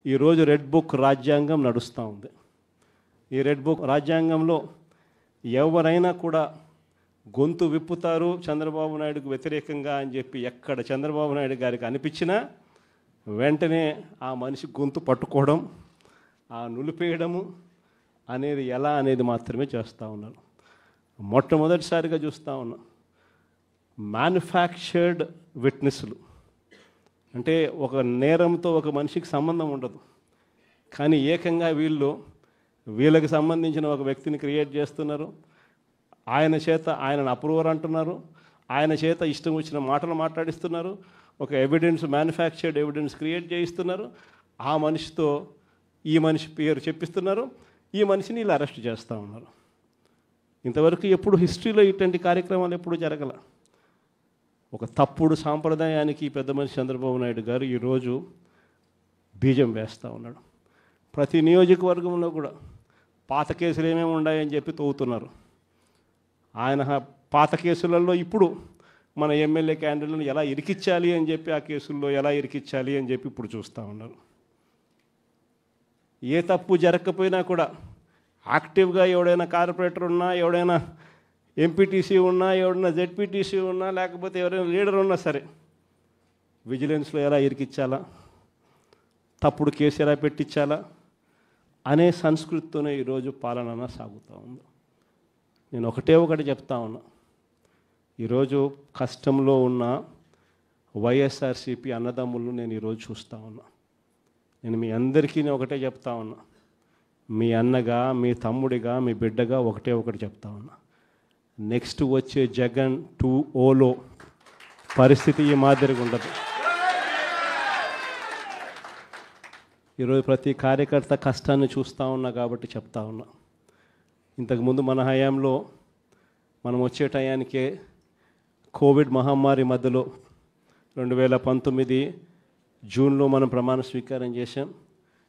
ఈరోజు red book రాజ్యాంగం నడుస్తూ ఉంది. ఈ రెడ్ బుక్ రాజ్యాంగంలో ఎవరైనా కూడా గొంతు విప్పుతారు చంద్రబాబు నాయుడుకు వ్యతిరేకంగా అని చెప్పి ఎక్కడ చంద్రబాబు నాయుడు గారికి అనిపించినా వెంటనే ఆ మనిషి గొంతు పట్టుకోవడం, ఆ నులిపేయడము అనేది ఎలా అనేది మాత్రమే చేస్తూ ఉన్నారు. మొట్టమొదటిసారిగా చూస్తూ ఉన్నాం మ్యానుఫ్యాక్చర్డ్ విట్నెస్లు. అంటే ఒక నేరంతో ఒక మనిషికి సంబంధం ఉండదు, కానీ ఏకంగా వీళ్ళకి సంబంధించిన ఒక వ్యక్తిని క్రియేట్ చేస్తున్నారు. ఆయన చేత ఆయనను అప్రూవర్ అంటున్నారు, ఆయన చేత ఇష్టం వచ్చిన మాటలు మాట్లాడిస్తున్నారు, ఒక ఎవిడెన్స్ మ్యానుఫ్యాక్చర్డ్ ఎవిడెన్స్ క్రియేట్ చేయిస్తున్నారు. ఆ మనిషితో ఈ మనిషి పేరు చెప్పిస్తున్నారు, ఈ మనిషిని ఇలా అరెస్ట్ చేస్తూ ఉన్నారు. ఇంతవరకు ఎప్పుడు హిస్టరీలో ఇటువంటి కార్యక్రమాలు ఎప్పుడు జరగల. ఒక తప్పుడు సాంప్రదాయానికి పెద్ద మనిషి చంద్రబాబు నాయుడు గారు ఈరోజు బీజం వేస్తూ ఉన్నాడు. ప్రతి నియోజకవర్గంలో కూడా పాత కేసులు ఏమేమి ఉన్నాయని చెప్పి తవ్వుతున్నారు. ఆయన పాత కేసులలో ఇప్పుడు మన ఎమ్మెల్యే క్యాండిడేట్లను ఎలా ఇరికించాలి అని చెప్పి, ఆ కేసుల్లో ఎలా ఇరికించాలి అని చెప్పి ఇప్పుడు చూస్తూ ఉన్నారు. ఏ తప్పు జరగకపోయినా కూడా యాక్టివ్గా ఎవడైనా కార్పొరేటర్ ఉన్నా, ఎవడైనా ఎంపీటీసీ ఉన్నా, ఎవడైనా జెడ్పీటీసీ ఉన్నా, లేకపోతే ఎవరైనా లీడర్ ఉన్నా సరే విజిలెన్స్లో ఎలా ఇరికించాలా, తప్పుడు కేసు ఎలా పెట్టించాలా అనే సంస్కృతితోనే ఈరోజు పాలన సాగుతూ ఉంది. నేను ఒకటి చెప్తా ఉన్నా, ఈరోజు కష్టంలో ఉన్న వైఎస్ఆర్సీపీ అన్నదమ్ములను నేను ఈరోజు చూస్తూ ఉన్నా. నేను మీ అందరికీ ఒకటే చెప్తా ఉన్నా, మీ అన్నగా, మీ తమ్ముడిగా, మీ బిడ్డగా ఒకటి చెప్తా ఉన్నా. నెక్స్ట్ వచ్చే జగన్ 2.0లో పరిస్థితి ఈ మాదిరిగా ఉండదు. ఈరోజు ప్రతి కార్యకర్త కష్టాన్ని చూస్తూ ఉన్నా కాబట్టి చెప్తా ఉన్నా. ఇంతకుముందు మన హయాంలో మనం వచ్చే టయానికే కోవిడ్ మహమ్మారి మధ్యలో 2019 జూన్లో మనం ప్రమాణ స్వీకారం చేశాం.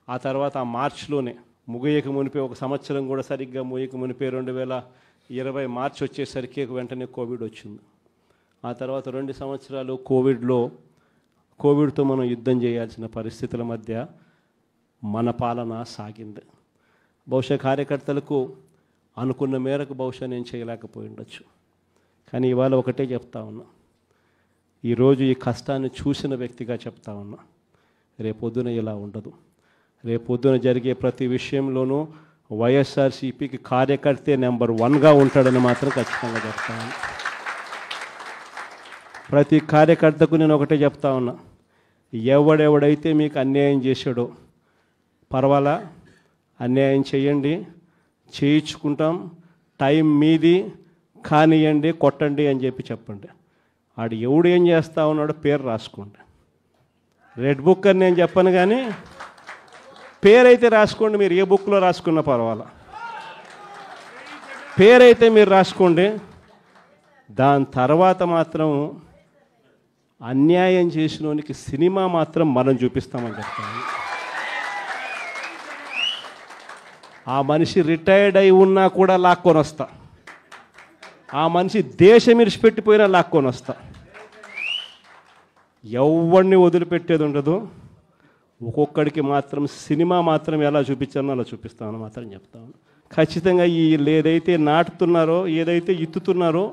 ఆ తర్వాత ఆ మార్చిలోనే ముగియక మునిపే, ఒక సంవత్సరం కూడా సరిగ్గా ముగియక మునిపే 2020 మార్చి వచ్చేసరికి వెంటనే కోవిడ్ వచ్చింది. ఆ తర్వాత 2 సంవత్సరాలు కోవిడ్తో మనం యుద్ధం చేయాల్సిన పరిస్థితుల మధ్య మన పాలన సాగింది. బహుశా కార్యకర్తలకు అనుకున్న మేరకు బహుశా నేను చేయలేకపోయి ఉండొచ్చు, కానీ ఇవాళ ఒకటే చెప్తా ఉన్నా, ఈరోజు ఈ కష్టాన్ని చూసిన వ్యక్తిగా చెప్తా ఉన్నా, రేపొద్దున ఇలా ఉండదు. రేపొద్దున జరిగే ప్రతి విషయంలోనూ వైఎస్ఆర్సీపీకి కార్యకర్తే నెంబర్ 1గా ఉంటాడని మాత్రం ఖచ్చితంగా చెప్తా ఉన్నా. ప్రతి కార్యకర్తకు నేను ఒకటే చెప్తా ఉన్నా, ఎవడెవడైతే మీకు అన్యాయం చేశాడో పర్వాలా, అన్యాయం చేయండి, చేయించుకుంటాం, టైం మీది, కానియండి, కొట్టండి అని చెప్పి చెప్పండి. ఆడు ఎవడు ఏం చేస్తా ఉన్నాడో పేరు రాసుకోండి. రెడ్ బుక్ అని నేను చెప్పను, కానీ పేరైతే రాసుకోండి. మీరు ఏ బుక్లో రాసుకున్నా పర్వాలా, పేరైతే మీరు రాసుకోండి. దాని తర్వాత మాత్రం అన్యాయం చేసినోనికి సినిమా మాత్రం మనం చూపిస్తామని చెప్తాను. ఆ మనిషి రిటైర్డ్ అయి ఉన్నా కూడా లాక్కొని వస్తా, ఆ మనిషి దేశం విడిచిపెట్టిపోయినా లాక్కొని వస్తా. ఎవరిని వదిలిపెట్టేది ఉండదు. ఒక్కొక్కడికి మాత్రం సినిమా మాత్రం ఎలా చూపించానో అలా చూపిస్తామని మాత్రం చెప్తాను. ఖచ్చితంగా ఏదైతే నాటుతున్నారో, ఏదైతే ఇత్తుతున్నారో,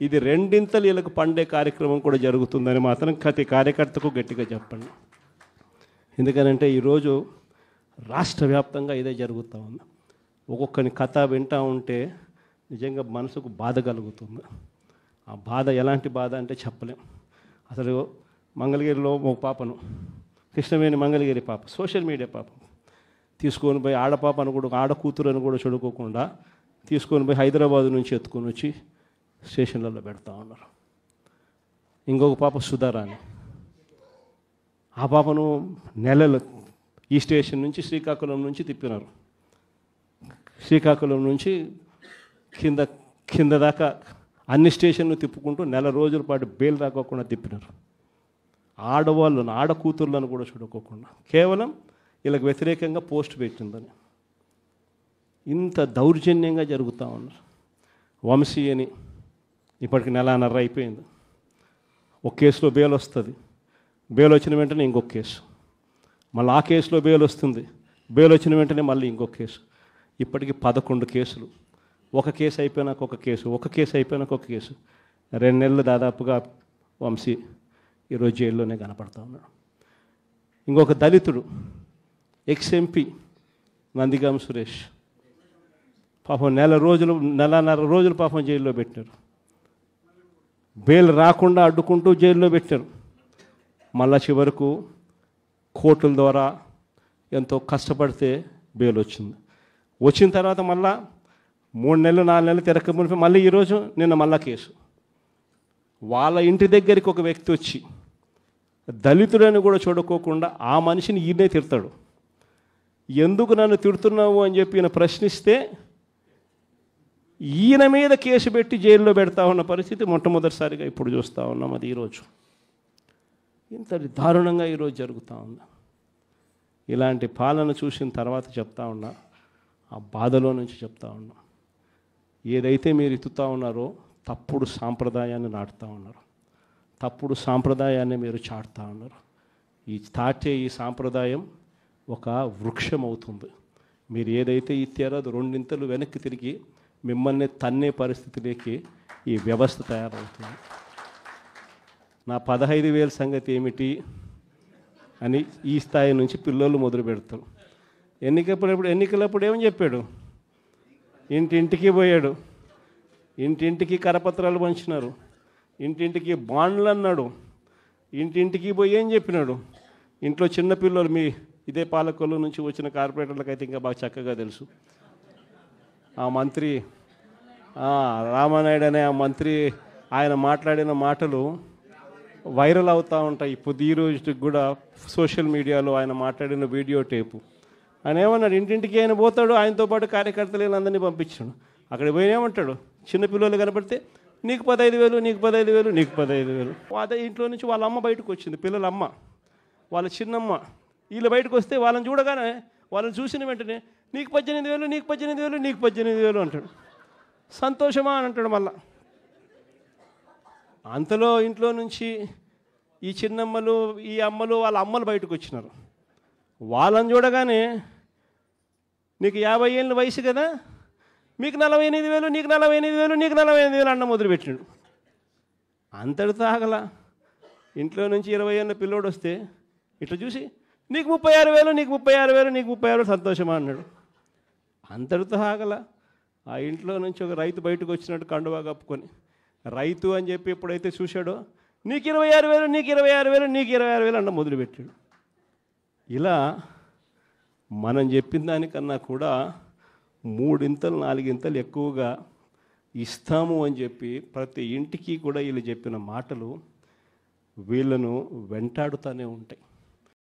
ఇది రెండింతలు వీళ్ళకు పండే కార్యక్రమం కూడా జరుగుతుందని మాత్రం ప్రతి కార్యకర్తకు గట్టిగా చెప్పండి. ఎందుకనంటే ఈరోజు రాష్ట్ర వ్యాప్తంగా ఇదే జరుగుతూ ఉంది. ఒక్కొక్కని కథ వింటూ ఉంటే నిజంగా మనసుకు బాధ కలుగుతుంది. ఆ బాధ ఎలాంటి బాధ అంటే చెప్పలేం. అసలు మంగళగిరిలో ఒక పాపను, కృష్ణవేణి మంగళగిరి పాప, సోషల్ మీడియా పాప తీసుకొని పోయి, ఆడపాపను కూడా, ఆడకూతురని కూడా చూడుకోకుండా తీసుకొని పోయి హైదరాబాద్ నుంచి ఎత్తుకొని వచ్చి స్టేషన్లలో పెడతా ఉన్నారు. ఇంకొక పాప సుధారాణి, ఆ పాపను నెలలు ఈ స్టేషన్ నుంచి శ్రీకాకుళం నుంచి తిప్పినారు. శ్రీకాకుళం నుంచి కింద దాకా అన్ని స్టేషన్లు తిప్పుకుంటూ నెల రోజుల పాటు బెయిల్ రాకోకుండా తిప్పినారు. ఆడవాళ్ళను, ఆడకూతుర్లను కూడా చూడుకోకుండా, కేవలం వీళ్ళకి వ్యతిరేకంగా పోస్ట్ పెట్టిందని. ఇంత దౌర్జన్యంగా జరుగుతూ ఉన్నారు. వంశీ అని ఇప్పటికి 1.5 అయిపోయింది. ఒక కేసులో బెయిల్ వస్తుంది, బెయిల్ వచ్చిన వెంటనే ఇంకొక కేసు, మళ్ళీ ఆ కేసులో బెయిల్ వస్తుంది, బెయిల్ వచ్చిన వెంటనే మళ్ళీ ఇంకొక కేసు. ఇప్పటికి 11 కేసులు. ఒక కేసు అయిపోయినాక ఒక కేసు, ఒక కేసు అయిపోయినాక ఒక కేసు. 2 నెలలు దాదాపుగా వంశీ ఈరోజు జైల్లోనే కనపడతా ఉన్నాడు. ఇంకొక దళితుడు ఎక్స్-ఎంపీ నందిగామ సురేష్ పాపం నెలన్నర రోజులు పాపం జైల్లో పెట్టారు. బెయిల్ రాకుండా అడ్డుకుంటూ జైల్లో పెట్టారు. మళ్ళా చివరకు కోర్టుల ద్వారా ఎంతో కష్టపడితే బెయిల్ వచ్చింది. వచ్చిన తర్వాత మళ్ళా 3 నెలలు 4 నెలలు తిరగకపోతే మళ్ళీ ఈరోజు నిన్న మళ్ళా కేసు. వాళ్ళ ఇంటి దగ్గరికి ఒక వ్యక్తి వచ్చి దళితుడని కూడా చూడుకోకుండా ఆ మనిషిని ఈయనే తిడతాడు. ఎందుకు నన్ను తిడుతున్నావు అని చెప్పి ఈయన ప్రశ్నిస్తే ఈయన మీద కేసు పెట్టి జైల్లో పెడతా ఉన్న పరిస్థితి మొట్టమొదటిసారిగా ఇప్పుడు చూస్తూ ఉన్నాం. అది ఈరోజు ఇంత దారుణంగా ఈరోజు జరుగుతూ ఉంది. ఇలాంటి పాలన చూసిన తర్వాత చెప్తా ఉన్నా, ఆ బాధలో నుంచి చెప్తా ఉన్నా, ఏదైతే మీరు ఎత్తుతూ ఉన్నారో తప్పుడు సాంప్రదాయాన్ని నాటుతూ ఉన్నారు, తప్పుడు సాంప్రదాయాన్ని మీరు చాటుతూ ఉన్నారు. ఈ సాంప్రదాయం ఒక వృక్షం అవుతుంది. మీరు ఏదైతే ఇచ్చారో అది 2 ఇంతలు వెనక్కి తిరిగి మిమ్మల్ని తన్నే పరిస్థితిలోకి ఈ వ్యవస్థ తయారవుతుంది. నా 15,000 సంగతి ఏమిటి అని ఈ స్థాయి నుంచి పిల్లలు మొదలు పెడతారు. ఎన్నికలప్పుడు ఏమని చెప్పాడు? ఇంటింటికి పోయాడు, ఇంటింటికి కరపత్రాలు పంచినారు, ఇంటింటికి బాండ్లు అన్నాడు, ఇంటింటికి పోయి ఏం చెప్పినాడు? ఇంట్లో చిన్నపిల్లలు మీ ఇదే పాలకొల్లు నుంచి వచ్చిన కార్పొరేటర్లకు అయితే ఇంకా బాగా చక్కగా తెలుసు. ఆ మంత్రి రామానాయుడు అనే ఆ మంత్రి ఆయన మాట్లాడిన మాటలు వైరల్ అవుతూ ఉంటాయి. ఇప్పుడు ఈ రోజుకి కూడా సోషల్ మీడియాలో ఆయన మాట్లాడిన వీడియో టేపు. ఆయన ఏమన్నాడు? ఇంటింటికి ఆయన పోతాడు, ఆయనతో పాటు కార్యకర్తలు అందరినీ పంపించాడు. అక్కడ పోయినేమంటాడు? చిన్నపిల్లలు కనపడితే నీకు 15,000, నీకు 15,000, నీకు 15,000. అదే ఇంట్లో నుంచి వాళ్ళ అమ్మ బయటకు వచ్చింది, పిల్లల అమ్మ, వాళ్ళ చిన్నమ్మ. వీళ్ళు బయటకు వస్తే వాళ్ళని చూడగానే, వాళ్ళని చూసిన వెంటనే నీకు 18,000, నీకు 18,000, నీకు 18,000 అంటాడు. సంతోషమా అని అంటాడు. మళ్ళా అంతలో ఇంట్లో నుంచి ఈ చిన్నమ్మలు, ఈ అమ్మలు, వాళ్ళ అమ్మలు బయటకు వచ్చినారు. వాళ్ళని చూడగానే నీకు 50 ఏళ్ళ వయసు కదా, మీకు 48,000, నీకు 48,000, నీకు 48,000 అన్న మొదలుపెట్టినాడు. అంతటితో ఆగల. ఇంట్లో నుంచి 20 ఏళ్ళ పిల్లోడు వస్తే ఇట్లా చూసి నీకు 36,000, నీకు 36,000, నీకు 36,000 సంతోషమా అన్నాడు. అంతటితో ఆగల. ఆ ఇంట్లో నుంచి ఒక రైతు బయటకు వచ్చినట్టు కండువా కప్పుకొని, రైతు అని చెప్పి ఎప్పుడైతే చూశాడో నీకు 26,000, నీకు 26,000, నీకు 26,000 అన్న మొదలుపెట్టాడు. ఇలా మనం చెప్పిన దానికన్నా కూడా 3 ఇంతలు 4 ఇంతలు ఎక్కువగా ఇస్తాము అని చెప్పి ప్రతి ఇంటికి కూడా వీళ్ళు చెప్పిన మాటలు వీళ్ళను వెంటాడుతూనే ఉంటాయి.